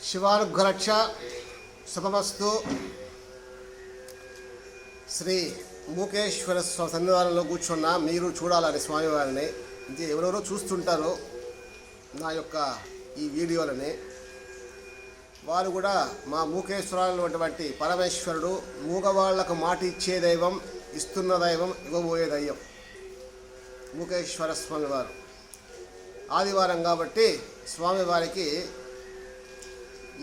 శివానుగ్రహ శుభమస్తు. శ్రీ మూకేశ్వర సన్నిధానంలో కూర్చున్న మీరు చూడాలని స్వామివారిని ఇది ఎవరెవరో చూస్తుంటారో నా యొక్క ఈ వీడియోలని, వారు కూడా మా మూకేశ్వరాలటువంటి పరమేశ్వరుడు మూగవాళ్లకు మాట ఇచ్చే దైవం, ఇస్తున్న దైవం, ఇవ్వబోయే దైవం మూకేశ్వర స్వామివారు. ఆదివారం కాబట్టి స్వామివారికి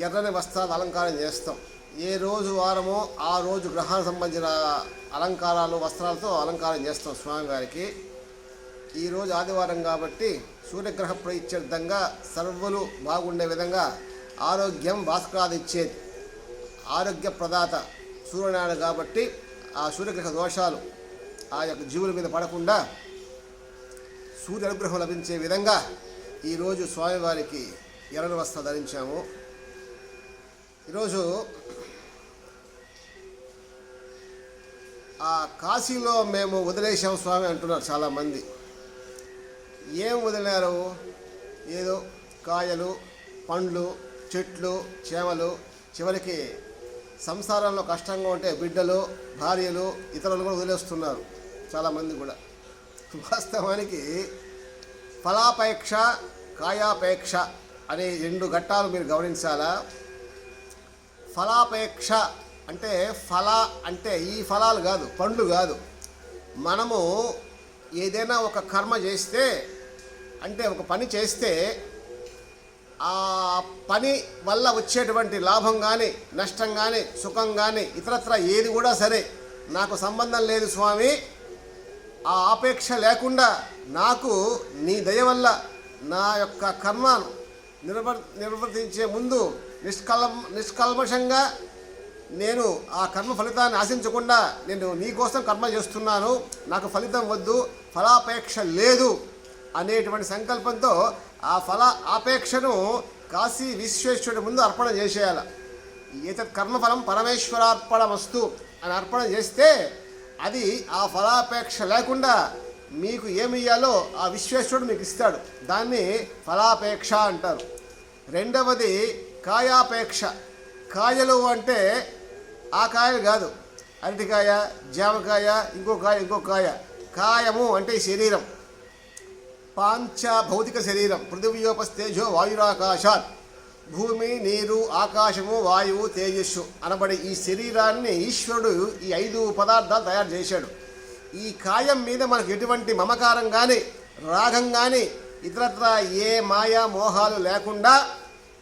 ఎర్రని వస్త్రాలు అలంకారం చేస్తాం. ఏ రోజు వారమో ఆ రోజు గ్రహానికి సంబంధించిన అలంకారాలు వస్త్రాలతో అలంకారం చేస్తాం స్వామివారికి. ఈరోజు ఆదివారం కాబట్టి సూర్యగ్రహ ప్రీత్యర్థంగా సర్వులు బాగుండే విధంగా ఆరోగ్యం భాస్కరాదిచ్చేది ఆరోగ్య ప్రదాత సూర్యనారాయణ కాబట్టి ఆ సూర్యగ్రహ దోషాలు ఆ యొక్క జీవుల మీద పడకుండా సూర్య అనుగ్రహం లభించే విధంగా ఈరోజు స్వామివారికి ఎర్రని వస్త్రం ధరించాము. ఈరోజు ఆ కాశీలో మేము వదిలేసాం స్వామి అంటున్నారు చాలామంది. ఏం వదిలినారు? ఏదో కాయలు, పండ్లు, చెట్లు, చేమలు, చివరికి సంసారంలో కష్టంగా ఉంటే బిడ్డలు, భార్యలు, ఇతరులు కూడా వదిలేస్తున్నారు చాలామంది కూడా. వాస్తవానికి ఫలాపేక్ష, కాయాపేక్ష అనే రెండు ఘట్టాలు మీరు గమనించాలా. ఫలాపేక్ష అంటే అంటే ఈ ఫలాలు కాదు, పండ్లు కాదు. మనము ఏదైనా ఒక కర్మ చేస్తే అంటే ఒక పని చేస్తే ఆ పని వల్ల వచ్చేటువంటి లాభం కానీ, నష్టం కానీ, సుఖం కానీ, ఇతరత్ర ఏది కూడా సరే నాకు సంబంధం లేదు స్వామి, ఆ ఆపేక్ష లేకుండా నాకు నీ దయ వల్ల నా యొక్క కర్మను నిర్వర్తించే ముందు నిష్కల్మషంగా నేను ఆ కర్మ ఫలితాన్ని ఆశించకుండా నేను నీకోసం కర్మ చేస్తున్నాను, నాకు ఫలితం వద్దు, ఫలాపేక్ష లేదు అనేటువంటి సంకల్పంతో ఆ ఆపేక్షను కాశీ విశ్వేశ్వరుడి ముందు అర్పణ చేసేయాలి. ఏతత్ కర్మఫలం పరమేశ్వరార్పణమస్తు అని అర్పణ చేస్తే అది ఆ ఫలాపేక్ష లేకుండా మీకు ఏమి ఇయ్యాలో ఆ విశ్వేశ్వరుడు మీకు ఇస్తాడు. దాన్ని ఫలాపేక్ష అంటారు. రెండవది కాయాపేక్ష. కాయలు అంటే ఆ కాయలు కాదు, అరటికాయ, జామకాయ, ఇంకో కాయ. కాయము అంటే శరీరం, పాంచ భౌతిక శరీరం. పృథివ్యోపస్తేజో వాయురాకాశాత్, భూమి, నీరు, ఆకాశము, వాయువు, తేజస్సు అనబడి ఈ శరీరాన్ని ఈశ్వరుడు ఈ 5 పదార్థాలు తయారు చేశాడు. ఈ కాయం మీద మనకు ఎటువంటి మమకారం కానీ, రాగం కానీ, ఇతరత్ర ఏ మాయా మోహాలు లేకుండా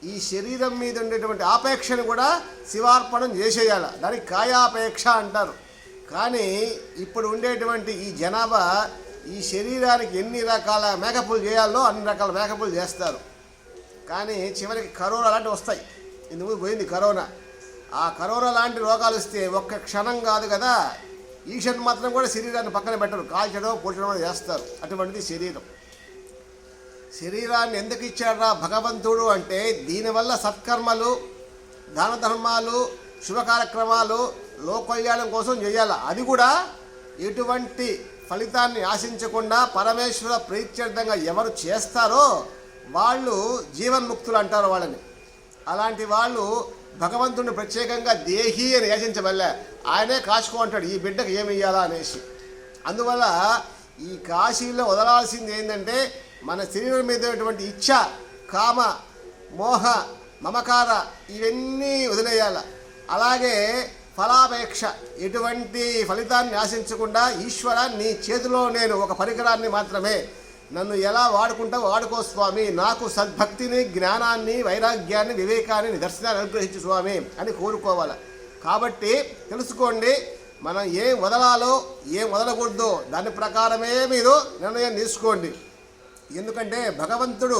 ఈ శరీరం మీద ఉండేటువంటి ఆపేక్షను కూడా శివార్పణం చేసేయాలి. దానికి కాయాపేక్ష అంటారు. కానీ ఇప్పుడు ఉండేటువంటి ఈ జనాభా ఈ శరీరానికి ఎన్ని రకాల మేకపులు చేయాలో అన్ని రకాల మేకపులు చేస్తారు. కానీ చివరికి కరోనా లాంటివి వస్తాయి. ఇందుకు పోయింది కరోనా. ఆ కరోనా లాంటి రోగాలు వస్తే ఒక్క క్షణం కాదు కదా, ఈషన్ మాత్రం కూడా శరీరాన్ని పక్కన పెట్టరు, కాల్చడం, పొట్టడం చేస్తారు. అటువంటిది శరీరం. శరీరాన్ని ఎందుకు ఇచ్చాడ్రా భగవంతుడు అంటే దీనివల్ల సత్కర్మలు, దాన ధర్మాలు, శుభ కార్యక్రమాలు, లోకల్యాణం కోసం చేయాలి. అది కూడా ఎటువంటి ఫలితాన్ని ఆశించకుండా పరమేశ్వర ప్రీత్యర్థంగా ఎవరు చేస్తారో వాళ్ళు జీవన్ముక్తులు అంటారు వాళ్ళని. అలాంటి వాళ్ళు భగవంతుడిని ప్రత్యేకంగా దేహి అని యాచించవల్లే, ఆయనే కాచుకో అంటాడు ఈ బిడ్డకు ఏమి ఇయ్యాలా అనేసి. అందువల్ల ఈ కాశీలో వదలాల్సింది ఏంటంటే మన శరీరం మీద ఉన్నటువంటి ఇచ్ఛ, కామ, మోహ, మమకార ఇవన్నీ వదిలేయాల. అలాగే ఫలాపేక్ష, ఎటువంటి ఫలితాన్ని ఆశించకుండా ఈశ్వర నీ చేతిలో నేను ఒక పరికరాన్ని మాత్రమే, నన్ను ఎలా వాడుకుంటావు వాడుకో స్వామి, నాకు సద్భక్తిని, జ్ఞానాన్ని, వైరాగ్యాన్ని, వివేకాన్ని, నిదర్శనాన్ని అనుగ్రహించు స్వామి అని కోరుకోవాలి. కాబట్టి తెలుసుకోండి, మనం ఏం వదలాలో ఏం వదలకూడదో దాని ప్రకారమే మీరు నిర్ణయం తీసుకోండి. ఎందుకంటే భగవంతుడు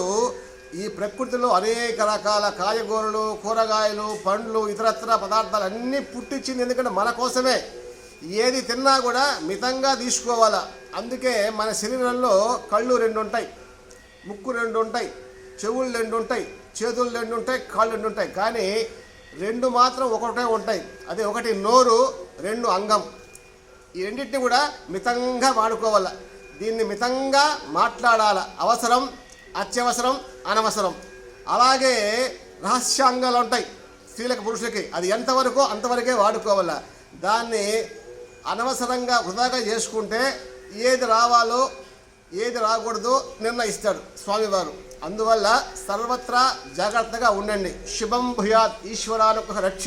ఈ ప్రకృతిలో అనేక రకాల కాయగూరలు, కూరగాయలు, పండ్లు, ఇతరత్ర పదార్థాలు అన్నీ పుట్టించింది ఎందుకంటే మన కోసమే. ఏది తిన్నా కూడా మితంగా తీసుకోవాలా. అందుకే మన శరీరంలో కళ్ళు 2 ఉంటాయి, ముక్కు 2 ఉంటాయి, చెవులు 2 ఉంటాయి, చేతులు 2 ఉంటాయి, కాళ్ళు 2 ఉంటాయి. కానీ 2 మాత్రం ఒకటే ఉంటాయి. అదే ఒకటి నోరు, 2 అంగం. ఈ రెండింటిని కూడా మితంగా వాడుకోవాలి. దీన్ని మితంగా మాట్లాడాలి. అవసరం, అత్యవసరం, అనవసరం. అలాగే రహస్యాంగాలు ఉంటాయి స్త్రీలకు పురుషులకి, అది ఎంతవరకు అంతవరకే వాడుకోవాలా. దాన్ని అనవసరంగా వృధాగా చేసుకుంటే ఏది రావాలో ఏది రాకూడదో నిర్ణయిస్తాడు స్వామివారు. అందువల్ల సర్వత్రా జాగ్రత్తగా ఉండండి. శుభం భూయాత్. ఈశ్వరానుగ్రహ రక్ష.